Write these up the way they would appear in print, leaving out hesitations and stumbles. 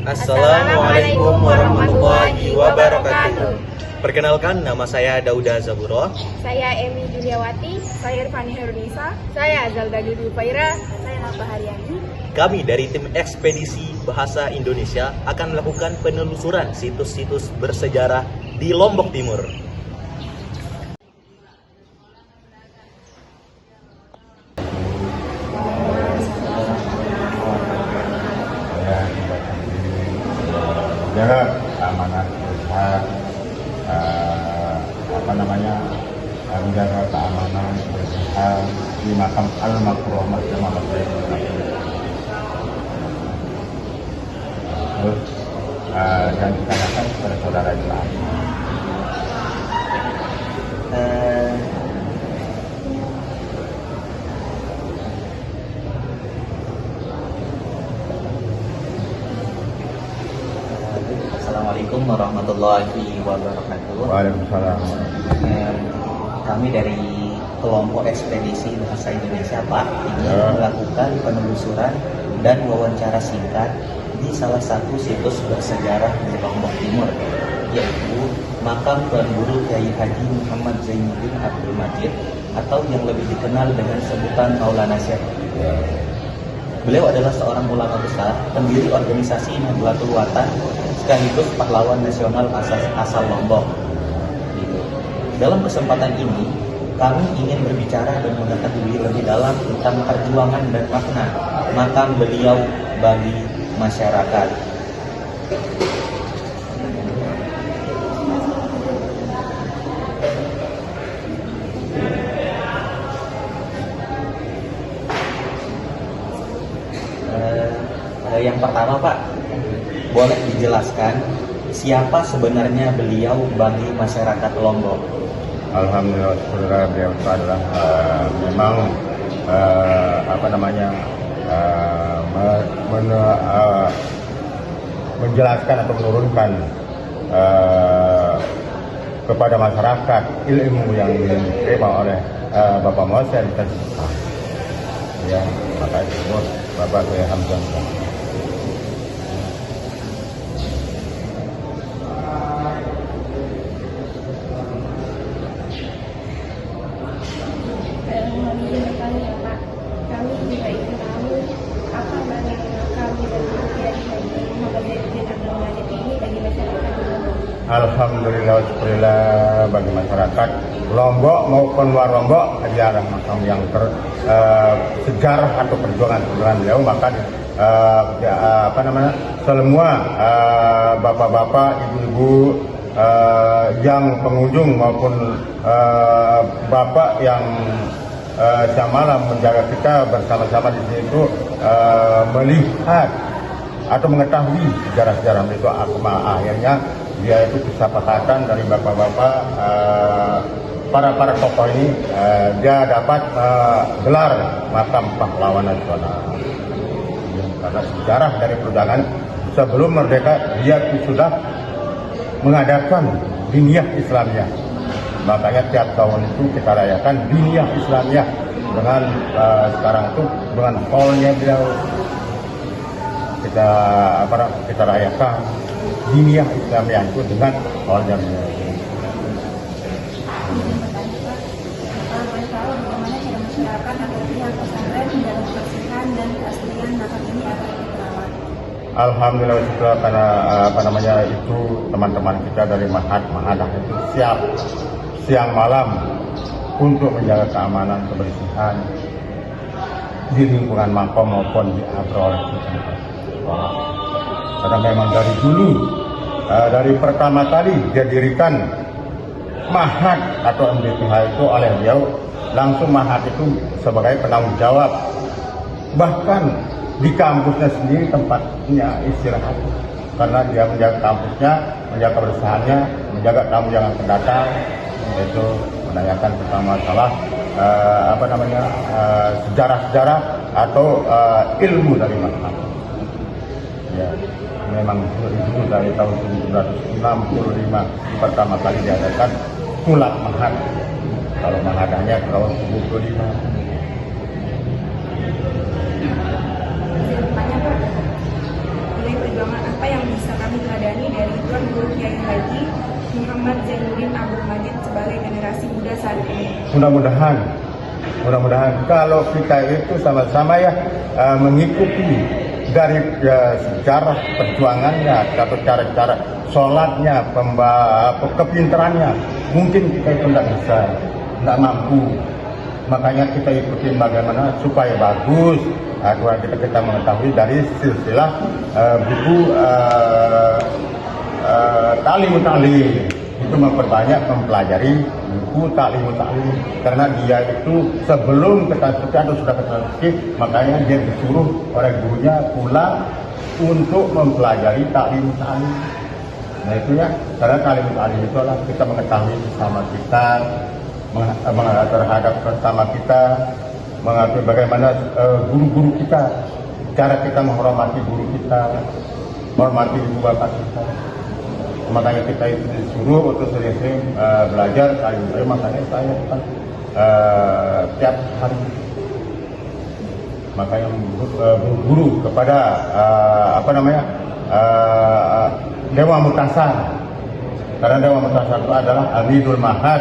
Assalamualaikum warahmatullahi wabarakatuh. Perkenalkan, nama saya Dauda Zaburo. Saya Emi Juliawati. Saya Irfani Herunisa. Saya Azal Dagi Dupaira. Saya Napa Haryani. Kami dari tim Ekspedisi Bahasa Indonesia akan melakukan penelusuran situs-situs bersejarah di Lombok Timur. Jaga keamanan usaha, menjaga keamanan usaha di makam Al-Makrumah Jamaah terus dan ditanyakan kepada saudara Islam. Assalamualaikum warahmatullahi wabarakatuh. Waalaikumsalam. Kami dari kelompok Ekspedisi Bahasa Indonesia, Pak, ingin melakukan penelusuran dan wawancara singkat di salah satu situs bersejarah di Lombok Timur, yaitu makam Tuan Guru Kyai Haji Muhammad Zainuddin Abdul Majid, atau yang lebih dikenal dengan sebutan Maulana Syekh. Beliau adalah seorang ulama besar, pendiri organisasi Nahdlatul Watan, sekaligus pahlawan nasional asal Lombok. Dalam kesempatan ini, kami ingin berbicara dan mengetahui lebih dalam tentang perjuangan dan makna makam beliau bagi masyarakat. Yang pertama, Pak, boleh dijelaskan siapa sebenarnya beliau bagi masyarakat Lombok? Alhamdulillah, saudara, beliau itu adalah menjelaskan atau menurunkan kepada masyarakat ilmu yang diterima oleh Bapak Mosen. Ya, maka disebut Bapak Kyai Hamzah. Alhamdulillah, syukurillah bagi masyarakat Lombok maupun luar Lombok adalah makam yang sejarah atau perjuangan beliau. Maka semua bapak-bapak, ibu-ibu yang pengunjung maupun bapak yang siang malam menjaga kita bersama-sama di sini itu melihat atau mengetahui sejarah-sejarah itu. Akhirnya dia itu kesepakatan dari bapak-bapak para tokoh ini, dia dapat gelar makam pahlawan nasional. Karena sejarah dari perjuangan sebelum merdeka dia sudah mengadakan diniyah Islamiyah. Makanya tiap tahun itu kita rayakan diniyah Islamiyah dengan sekarang itu dengan haulnya beliau kita rayakan diniyah Islamiyah itu dengan haulnya beliau. Alhamdulillah, setelah karena itu teman-teman kita dari Mahadah itu siap siang malam untuk menjaga keamanan, kebersihan di lingkungan makom maupun di abrol. Karena memang dari dulu, dari pertama kali dia dirikan Mahad atau MDPH itu oleh beliau, langsung Mahad itu sebagai penanggung jawab. Bahkan di kampusnya sendiri tempatnya istirahat, karena dia menjaga kampusnya, menjaga kebersihannya, menjaga tamu yang akan datang, yaitu menanyakan tentang masalah sejarah-sejarah atau ilmu dari masyarakat. Ya, memang itu dari tahun 1965 pertama kali diadakan Sulak Mahad. Kalau Mahadahnya tahun 75. Perjuangan apa yang bisa kami teladani dari Tuan Guru Kiai Haji Muhammad Zainuddin Abdul Majid sebagai generasi muda saat ini. Mudah-mudahan kalau kita itu sama-sama ya mengikuti dari sejarah perjuangannya atau cara-cara sholatnya, kepintarannya, mungkin kita itu tidak mampu. Makanya kita ikutin bagaimana supaya bagus. Kita mengetahui dari silsilah buku Ta'limut Ta'lim itu memperbanyak mempelajari buku Ta'limut Ta'lim, karena dia itu sebelum ke tasbih atau sudah ke tasbih, makanya dia disuruh oleh gurunya pulang untuk mempelajari Ta'limut Ta'lim. Nah itu ya, karena Ta'limut Ta'lim itu adalah kita mengetahui sesama kita, terhadap sesama kita, mengetahui bagaimana guru-guru kita, cara kita menghormati guru kita, menghormati ibu bapak kita. Makanya kita itu disuruh untuk sering-sering belajar Ta'limut Ta'lim. Makanya saya kan tiap hari makanya berguru kepada Dewa Mutasar, karena Dewa Mutasar itu adalah Amidul Mahad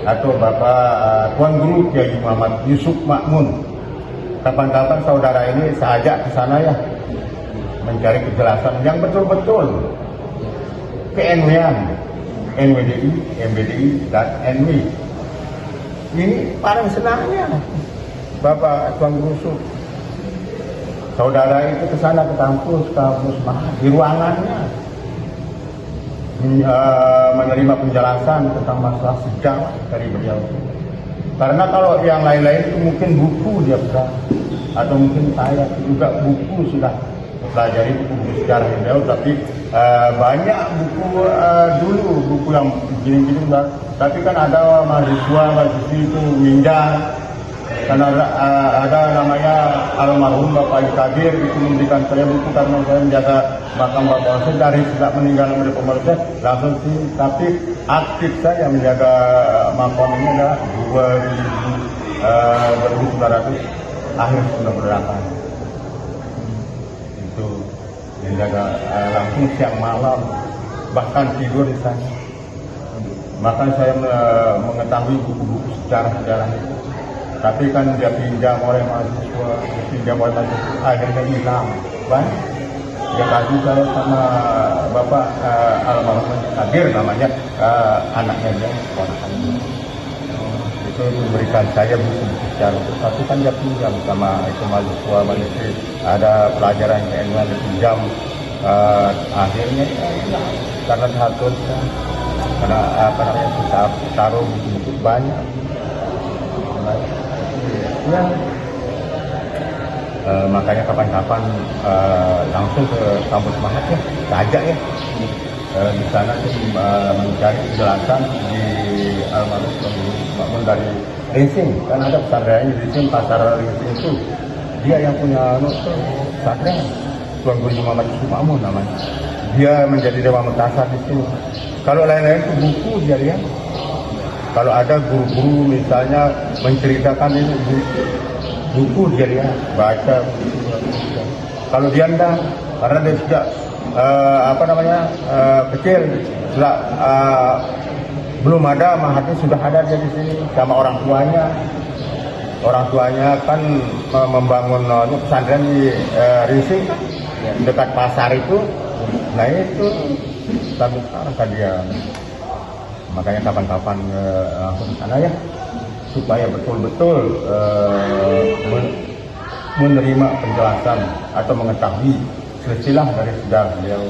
atau Bapak Tuan Guru Kiai Muhammad Yusuf Makmun. Kapan-kapan saudara ini saya ajak ke sana ya, mencari kejelasan yang betul-betul ke-NW-an, NWDI, MBDI, dan NW. Ini paling senangnya Bapak Tuan Guru Yusuf. Saudara itu ke sana ke kampus Mahad, di ruangannya menerima penjelasan tentang masalah sejarah dari beliau. Karena kalau yang lain-lain itu mungkin buku dia pernah, atau mungkin saya juga buku sudah pelajari buku sejarah beliau, tapi banyak buku dulu, buku yang gini-gini, tapi kan ada mahasiswa itu minjam. Karena ada namanya almarhum Bapak Kadir itu memberikan saya buku karena saya menjaga makam Bapak saya dari sejak meninggal dari pemerintah langsung sih, tapi aktif saya menjaga makam ini adalah 2900 akhir 98 itu menjaga langsung siang malam, bahkan tidur di sana. Maka saya mengetahui buku-buku sejarah-sejarah itu. Tapi kan dia pinjam oleh mahasiswa, akhirnya hilang. Banyak. Dia kasih saya sama Bapak almarhum Kadir namanya, anaknya dia, ponakannya. Itu memberikan saya buku-buku sejarah. Tapi kan dia pinjam sama itu mahasiswa, ada pelajaran yang dia pinjam. Akhirnya hilang karena satu karena kita taruh buku banyak. Ya, makanya kapan-kapan langsung ke kampus Mahad ya, saja ya. Di sana mencari kejelasan di almarhum Makmun dari Rinsing, kan ada pesantren di Rinsing, pasar Rinsing itu dia yang punya pesantren, Tuan Guru Muhammad Yusuf Makmun namanya. Dia menjadi Dewa Mutasar di sini. Kalau lain-lain itu buku dia lihat. Kalau ada guru-guru misalnya menceritakan ini buku dia lihat, baca. Kalau dia enggak, karena dia sudah kecil, sudah belum ada Mahatnya, sudah ada dia di sini sama orang tuanya. Orang tuanya kan membangun pesantren di Rinsing dekat pasar itu. Nah itu sampai sekarang kan dia. Makanya kapan-kapan langsung ke sana ya, supaya betul-betul menerima penjelasan atau mengetahui silsilah dari sejarah beliau.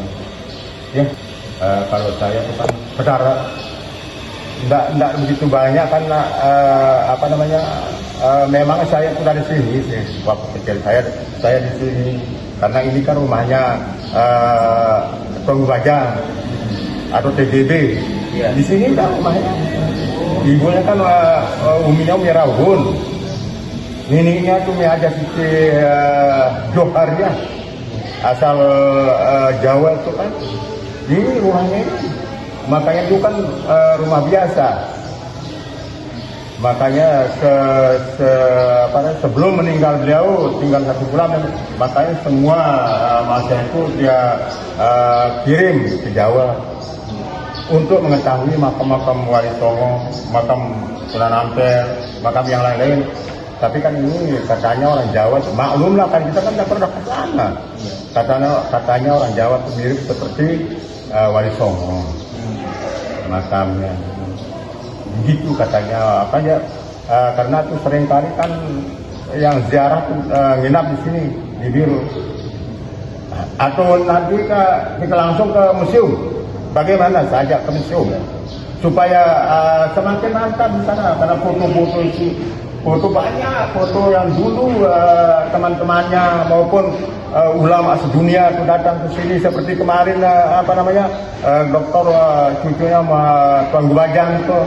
Ya, kalau saya itu kan secara tidak begitu banyak karena memang saya itu dari sini, waktu kecil saya di sini karena ini kan rumahnya Tunggu Bajang atau TGB. Ya. Di sini udah rumahnya. Ibunya kan uminya Umi Rawun. Neneknya tuh Umi Haja Siti Joharnya. Asal Jawa itu kan. Ini rumahnya ini. Makanya itu kan rumah biasa. Makanya sebelum meninggal beliau tinggal 1 bulan, makanya semua masa itu dia kirim ke Jawa untuk mengetahui makam-makam Wali Songo, makam Sunan Ampel, makam yang lain-lain. Tapi kan ini katanya orang Jawa, maklumlah kan kita kan tidak pernah ke sana. Katanya orang Jawa itu mirip seperti Wali Songo makamnya. Begitu katanya, apa ya? Karena tuh seringkali kan yang ziarah tuh nginap di sini di Biru. Atau nanti kita langsung ke museum. Bagaimana saja ke museum supaya semakin mantap di sana, karena foto-foto itu, foto banyak, foto yang dulu teman-temannya maupun ulama sedunia itu datang ke sini, seperti kemarin dokter cucunya Tuan Gubajang itu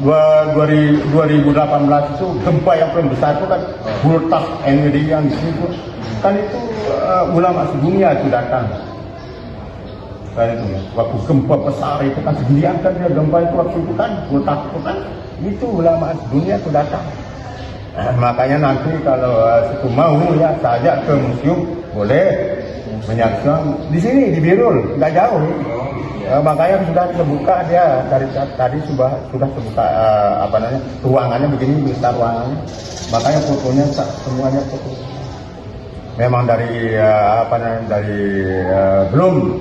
2018 itu gempa yang paling besar itu kan Bultas NWD yang di sini kan itu ulama sedunia itu datang. Kan itu waktu gempa besar itu kan seginian kan dia gempa itu waktu itu kan Bultas itu kan itu ulama sedunia itu datang. Makanya nanti kalau situ mau ya saja ke museum boleh menyaksikan di sini di Birul, nggak jauh. Makanya sudah terbuka dia dari tadi sudah terbuka ruangannya begini, besar ruangannya. Makanya fotonya semuanya foto. Memang dari belum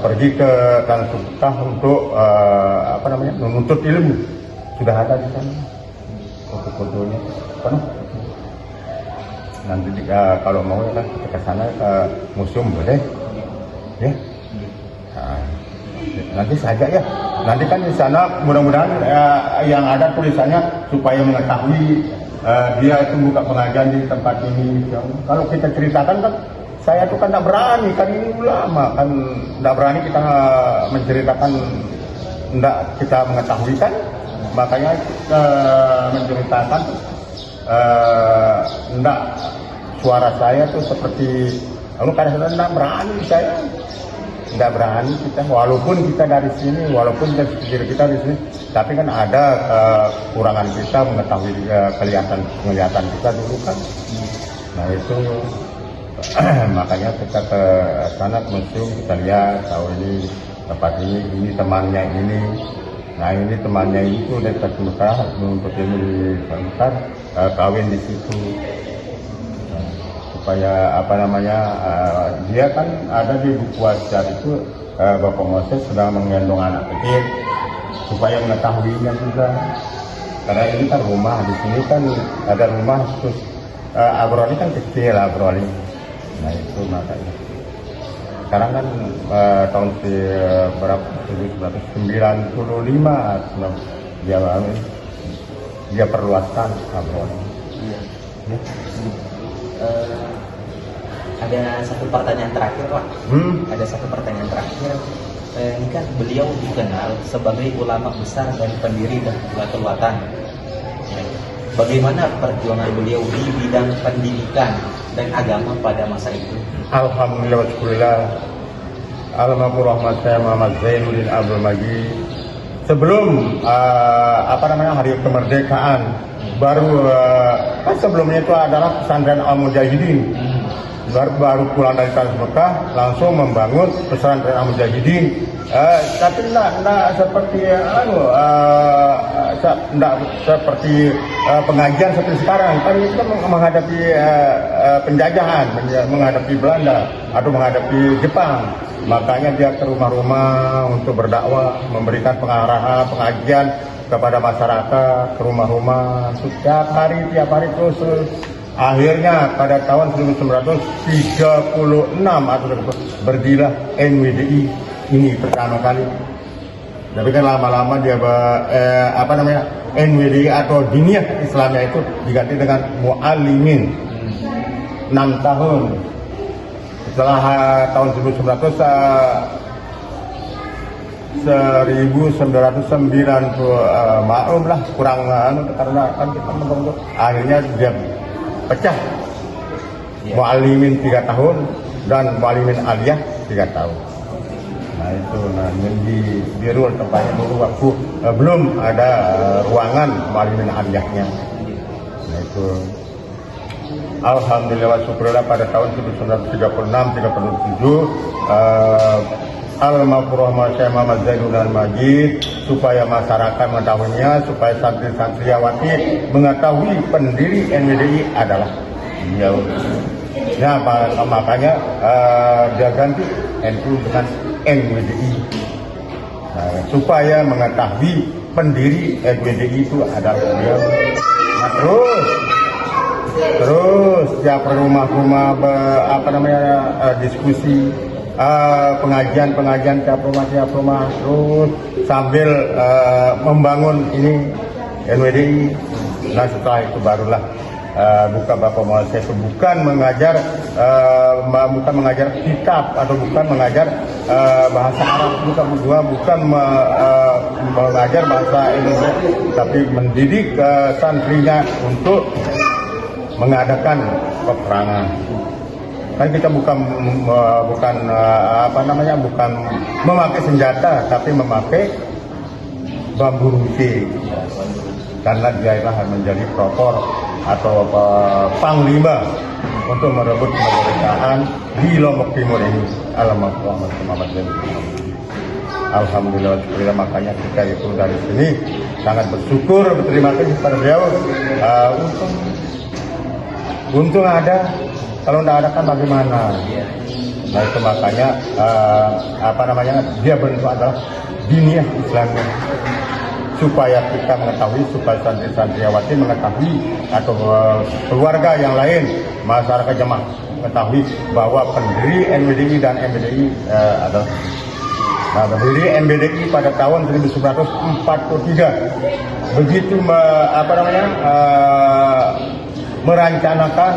pergi ke Tanah Suci untuk menuntut ilmu, sudah ada di sana foto-fotonya penuh. Nanti kalau mau ya kita ke sana ke museum boleh ya. Nanti saja ya. Nanti kan di sana mudah-mudahan yang ada tulisannya supaya mengetahui dia itu buka pengajian di tempat ini. Kalau kita ceritakan kan saya tuh kan tidak berani, kan ini ulama kan tidak berani kita menceritakan, tidak kita mengetahui kan, makanya menceritakan enggak, suara saya tuh seperti kadang-kadang enggak berani, saya enggak berani kita, walaupun kita dari sini, walaupun kita di sini, tapi kan ada kekurangan kita mengetahui kelihatan kita dulu kan. Nah itu makanya kita ke sana ke museum, kita lihat tahu ini tempat ini temannya ini. Nah ini temannya itu dari Mekah menuntut ilmu di Mekah, kawin di situ. Supaya dia kan ada di buku wasiat itu Bapak Moses sedang menggendong anak kecil supaya mengetahuinya juga. Karena ini kan rumah di sini kan ada rumah terus Abroli kan kecil Abroli. Nah itu makanya. Sekarang kan tahun berapa 1995 dia perluaskan Abroli. Iya. Ya. Ada satu pertanyaan terakhir Pak. Ada satu pertanyaan terakhir. Ini kan beliau dikenal sebagai ulama besar dan pendiri Nahdlatul Watan. Bagaimana perjuangan beliau di bidang pendidikan dan agama pada masa itu? Alhamdulillah wa syukurillah. Alhamdulillah rahmat saya Muhammad Zainuddin Abdul Majid. Sebelum hari kemerdekaan baru kan sebelumnya itu adalah pesantren Al-Mujahidin. Baru pulang dari Tanah Mekah langsung membangun pesantren Al-Mujahidin. Tapi tidak seperti seperti pengajian seperti sekarang. Kan kita menghadapi penjajahan, menghadapi Belanda atau menghadapi Jepang. Makanya dia ke rumah-rumah untuk berdakwah, memberikan pengarahan, pengajian kepada masyarakat, ke rumah-rumah tiap hari terus. Akhirnya pada tahun 1936 berdirilah NWDI ini pertama kali. Tapi kan lama-lama dia NWDI atau Diniyah Islamiyah itu diganti dengan Muallimin 6 tahun. Setelah tahun 1990 maklum lah kurang karena kan kita menunggu, akhirnya dia pecah. Muallimin 3 tahun dan Muallimin Aliyah 3 tahun. Nah itu, di ruang tempatnya dulu waktu belum ada ruangan muallimin aliyahnya. Nah itu, alhamdulillah wa syukurillah pada tahun 1936-37 Al-Mafruh Syekh Muhammad Zainuddin Al-Majid, supaya masyarakat mengetahuinya, supaya santri-santriwati mengetahui pendiri NWDI adalah beliau. Nah, makanya dia ganti NU dengan NWDI. Nah, supaya mengetahui pendiri NWDI itu adalah beliau. Nah, terus tiap rumah-rumah diskusi, pengajian tiap rumah terus sambil membangun ini NWDI. Nah setelah itu barulah buka Bapak Maulana Syekh, bukan mengajar kitab atau bukan mengajar bahasa Arab, bukan mengajar bahasa Indonesia, tapi mendidik santrinya untuk mengadakan peperangan. Kan kita bukan memakai senjata, tapi memakai bambu runcing, karena dia lah menjadi pelopor atau panglima untuk merebut kemerdekaan di Lombok Timur ini. Alhamdulillah, makanya kita itu dari sini sangat bersyukur, berterima kasih kepada beliau. Untung ada. Kalau tidak ada kan bagaimana? Nah itu makanya dia bentuk adalah diniyah Islamnya, supaya kita mengetahui, supaya santri-santriwati mengetahui, atau keluarga yang lain, masyarakat jemaah mengetahui bahwa pendiri NWDI dan MBDI adalah pendiri MBDI pada tahun 1943 begitu merancanakan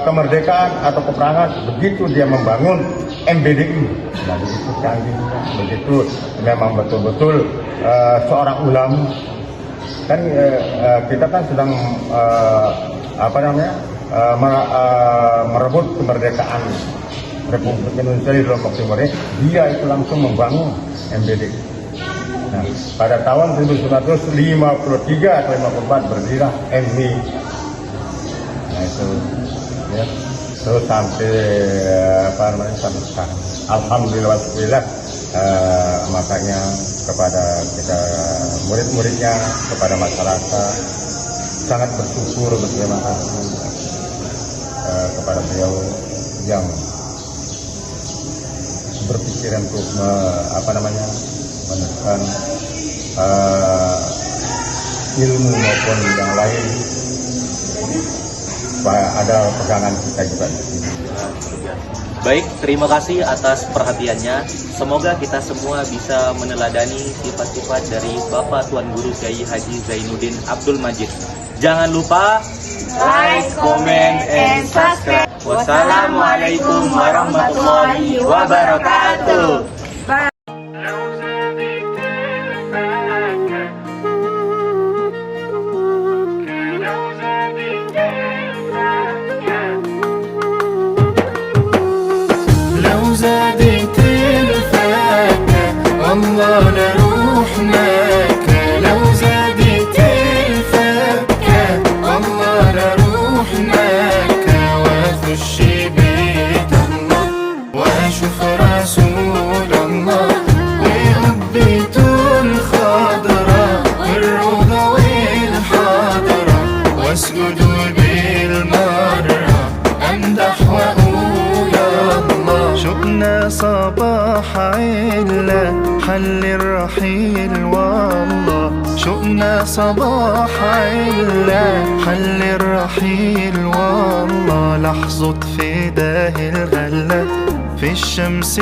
kemerdekaan atau peperangan, begitu dia membangun MBDI. Nah begitu canggih, begitu memang betul-betul seorang ulama. Kan kita kan sedang merebut kemerdekaan Republik Indonesia di Lombok Timur ini, dia itu langsung membangun MBDI. Nah, pada tahun 1953 atau 54 berdirilah MI. Nah itu ya, terus sampai sampai sekarang. Alhamdulillah, makanya kepada kita murid-muridnya, kepada masyarakat sangat bersyukur, berterima kasih kepada beliau yang berpikiran untuk menekan ilmu maupun yang lain, supaya ada pegangan kita juga di sini. Baik, terima kasih atas perhatiannya. Semoga kita semua bisa meneladani sifat-sifat dari Bapak Tuan Guru Kiai Haji Zainuddin Abdul Majid. Jangan lupa like, comment, and subscribe. Wassalamualaikum warahmatullahi wabarakatuh. Bye. زادت الفاكهة والله لروح مكة. لو زادت الفاكهة والله لروح مكة، واخش بيت الله واشوف رسول الله وقبته الخضراء والروضة والحضرة، واسجد بالمرة امدح واقول الله. شفنا صباح عيلة حل الرحيل والله، شفنا صباح عيلة حل الرحيل والله. لحظة فداه الغلة في الشمس